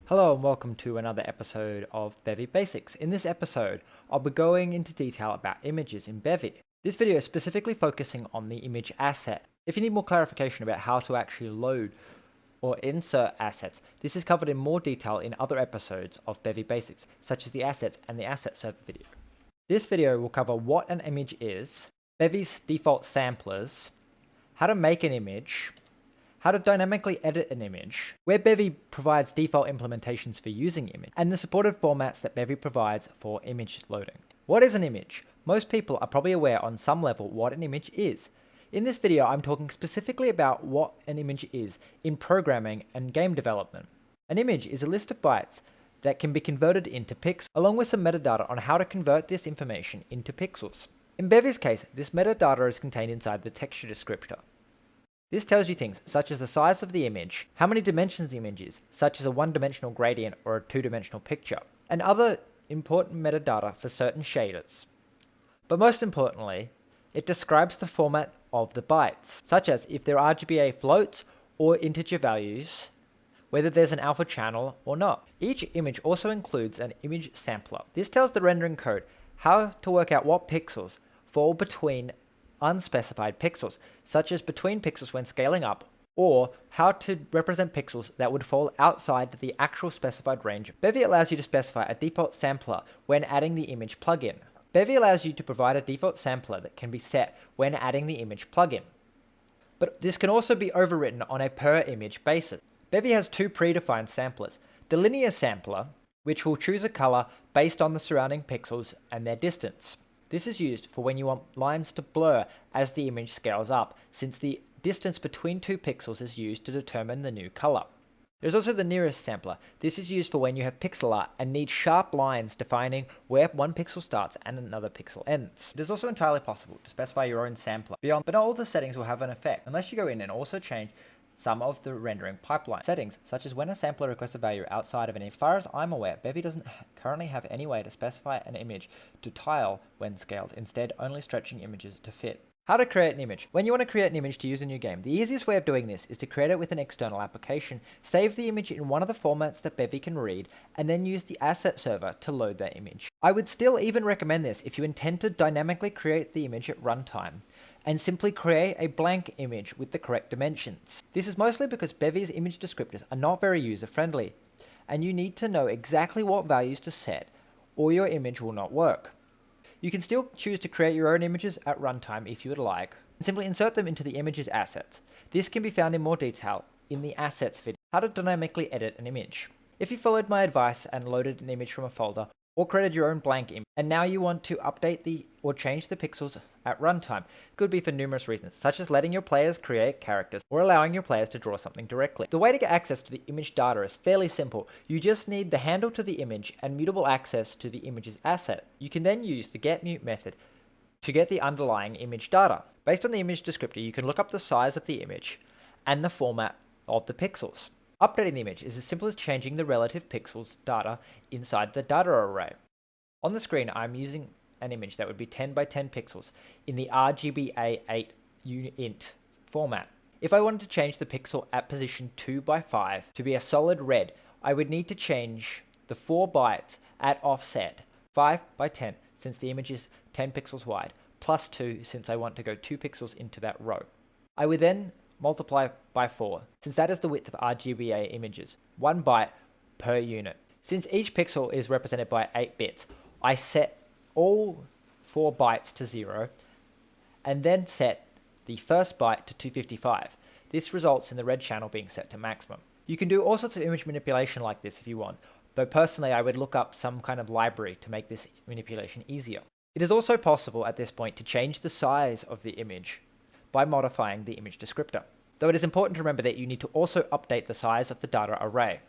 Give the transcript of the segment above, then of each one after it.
Hello and welcome to another episode of Bevy Basics. In this episode, I'll be going into detail about images in Bevy. This video is specifically focusing on the image asset. If you need more clarification about how to actually load or insert assets, this is covered in more detail in other episodes of Bevy Basics, such as the assets and the asset server video. This video will cover what an image is, Bevy's default samplers, how to make an image, how to dynamically edit an image, where Bevy provides default implementations for using image, and the supported formats that Bevy provides for image loading. What is an image? Most people are probably aware on some level what an image is. In this video, I'm talking specifically about what an image is in programming and game development. An image is a list of bytes that can be converted into pixels, along with some metadata on how to convert this information into pixels. In Bevy's case, this metadata is contained inside the texture descriptor. This tells you things such as the size of the image, how many dimensions the image is, such as a one-dimensional gradient or a two-dimensional picture, and other important metadata for certain shaders. But most importantly, it describes the format of the bytes, such as if they're RGBA floats or integer values, whether there's an alpha channel or not. Each image also includes an image sampler. This tells the rendering code how to work out what pixels fall between unspecified pixels, such as between pixels when scaling up, or how to represent pixels that would fall outside the actual specified range. Bevy allows you to specify a default sampler when adding the image plugin. Bevy allows you to provide a default sampler that can be set when adding the image plugin. But this can also be overwritten on a per image basis. Bevy has two predefined samplers. The linear sampler, which will choose a color based on the surrounding pixels and their distance. This is used for when you want lines to blur as the image scales up, since the distance between two pixels is used to determine the new color. There's also the nearest sampler. This is used for when you have pixel art and need sharp lines defining where one pixel starts and another pixel ends. It is also entirely possible to specify your own sampler beyond, but not all the settings will have an effect unless you go in and also change some of the rendering pipeline settings, such as when a sampler requests a value outside of an image. As far as I'm aware, Bevy doesn't currently have any way to specify an image to tile when scaled, instead only stretching images to fit. How to create an image. When you want to create an image to use in your game, the easiest way of doing this is to create it with an external application, save the image in one of the formats that Bevy can read, and then use the asset server to load that image. I would still even recommend this if you intend to dynamically create the image at runtime, and simply create a blank image with the correct dimensions. This is mostly because Bevy's image descriptors are not very user-friendly, and you need to know exactly what values to set, or your image will not work. You can still choose to create your own images at runtime if you would like, and simply insert them into the image's assets. This can be found in more detail in the assets video, how to dynamically edit an image. If you followed my advice and loaded an image from a folder, or created your own blank image, and now you want to update or change the pixels at runtime. It could be for numerous reasons, such as letting your players create characters, or allowing your players to draw something directly. The way to get access to the image data is fairly simple. You just need the handle to the image and mutable access to the image's asset. You can then use the getMut method to get the underlying image data. Based on the image descriptor, you can look up the size of the image and the format of the pixels. Updating the image is as simple as changing the relative pixels data inside the data array. On the screen, I'm using an image that would be 10 by 10 pixels in the RGBA 8 int format. If I wanted to change the pixel at position 2 by 5 to be a solid red, I would need to change the 4 bytes at offset 5 by 10 since the image is 10 pixels wide, plus 2 since I want to go 2 pixels into that row. I would then multiply by 4, since that is the width of RGBA images, 1 byte per unit. Since each pixel is represented by 8 bits, I set all 4 bytes to 0, and then set the first byte to 255. This results in the red channel being set to maximum. You can do all sorts of image manipulation like this if you want, though personally I would look up some kind of library to make this manipulation easier. It is also possible at this point to change the size of the image by modifying the image descriptor, though it is important to remember that you need to also update the size of the data array.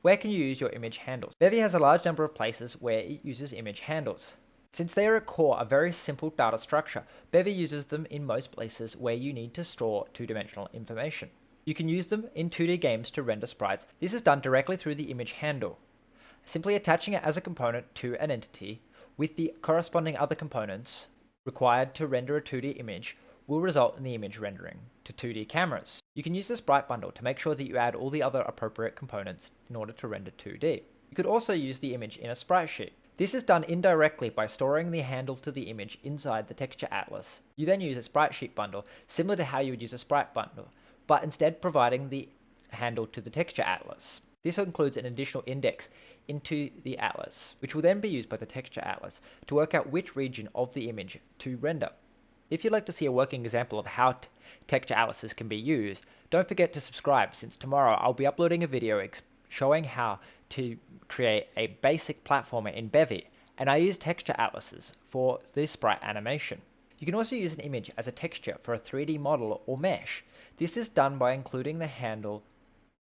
Where can you use your image handles? Bevy has a large number of places where it uses image handles. Since they are at core a very simple data structure, Bevy uses them in most places where you need to store two-dimensional information. You can use them in 2D games to render sprites. This is done directly through the image handle, simply attaching it as a component to an entity with the corresponding other components required to render a 2D image will result in the image rendering. to 2D cameras. You can use the sprite bundle to make sure that you add all the other appropriate components in order to render 2D. You could also use the image in a sprite sheet. This is done indirectly by storing the handle to the image inside the texture atlas. You then use a sprite sheet bundle similar to how you would use a sprite bundle, but instead providing the handle to the texture atlas. This includes an additional index into the atlas, which will then be used by the texture atlas to work out which region of the image to render. If you'd like to see a working example of how texture atlases can be used, don't forget to subscribe, since tomorrow I'll be uploading a video showing how to create a basic platformer in Bevy, and I use texture atlases for this sprite animation. You can also use an image as a texture for a 3D model or mesh. This is done by including the handle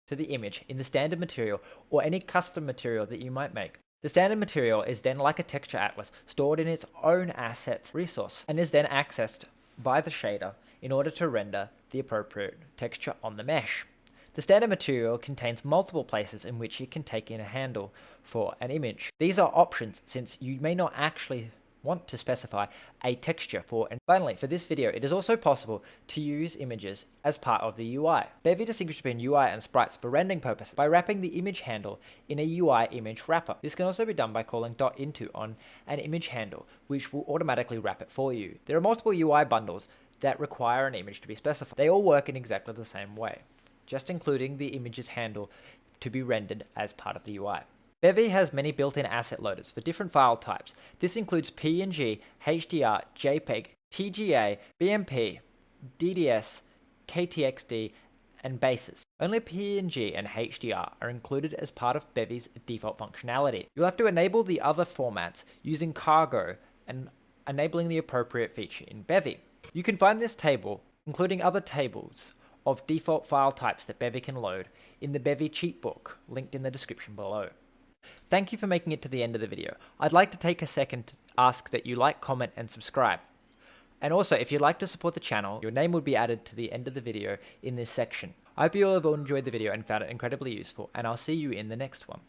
to the image in the standard material or any custom material that you might make. The standard material is then like a texture atlas, stored in its own assets resource, and is then accessed by the shader in order to render the appropriate texture on the mesh. The standard material contains multiple places in which you can take in a handle for an image. These are options, since you may not actually want to specify a texture for. And finally, for this video, it is also possible to use images as part of the UI. Bevy distinguishes between UI and sprites for rendering purposes by wrapping the image handle in a UI image wrapper. This can also be done by calling .into on an image handle, which will automatically wrap it for you. There are multiple UI bundles that require an image to be specified. They all work in exactly the same way, just including the image's handle to be rendered as part of the UI. Bevy has many built-in asset loaders for different file types. This includes PNG, HDR, JPEG, TGA, BMP, DDS, KTXD, and bases. Only PNG and HDR are included as part of Bevy's default functionality. You'll have to enable the other formats using cargo and enabling the appropriate feature in Bevy. You can find this table, including other tables of default file types that Bevy can load, in the Bevy cheat book, linked in the description below. Thank you for making it to the end of the video. I'd like to take a second to ask that you like, comment, and subscribe. And also, if you'd like to support the channel, your name would be added to the end of the video in this section. I hope you all have enjoyed the video and found it incredibly useful, and I'll see you in the next one.